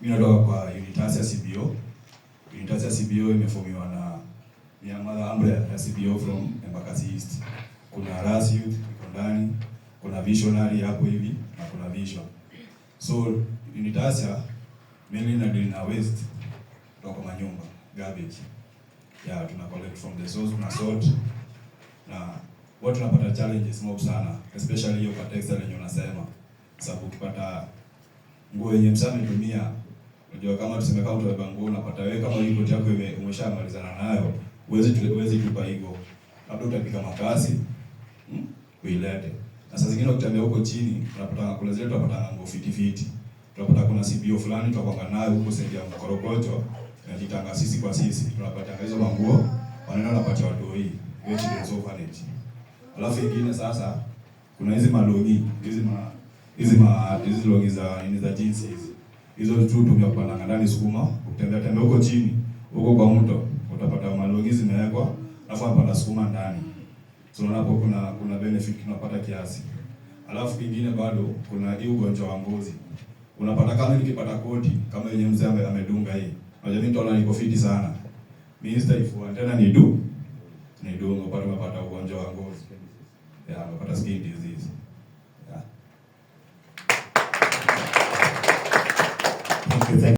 Mimi natoka kwa Unitasia CBO. Unitasia CBO imeformiwa na Myanmar umbrella ya CBO from Embakasi East. Kuna Ras Youth iko ndani, kuna Visionary hapo hivi na kuna Vision. So Unitasia mainly na deal na waste kutoka manyumba, garbage. Yeah, tuna collect from the source, tuna sort. Na watu tunapata challenges mob sana, especially hiyo kwa textile yenye unasema. Sababu ukipata nguo yenye msame ametumia, unajua kama tuseme kama utaweka nguo unapata wewe kama hiyo koti yako umeshamalizana nayo, huwezi tupa hivyo. Labda utapika makasi, uilete. Na saa zingine ukitembea huko chini, unapata kuna zile tunapata nguo fiti. Tunapata kuna CBO fulani tutakwanga nayo huko sehemu ya Mkorokocho, inajitanga sisi kwa sisi. Tunapata hizo manguo, wanaenda wanapatia watu hii, which is orphanage. Alafu ingine sasa kuna hizi malogi, hizi logi za jeans hizi. Hizo tu tumepanda ndani sukuma, ukitembea huko chini, huko kwa mto, utapata malogi zimewekwa, alafu hapa sukuma ndani. So unapo kuna benefit tunapata kiasi. Alafu kingine bado kuna hii ugonjwa wa ngozi. Unapata kama nikipata koti kama yenye mzee amedunga hii. Unajua mimi tola niko fiti sana. Mimi sitaifuata tena ni dunga unapata ugonjwa wa ngozi. Yeah, unapata skin disease.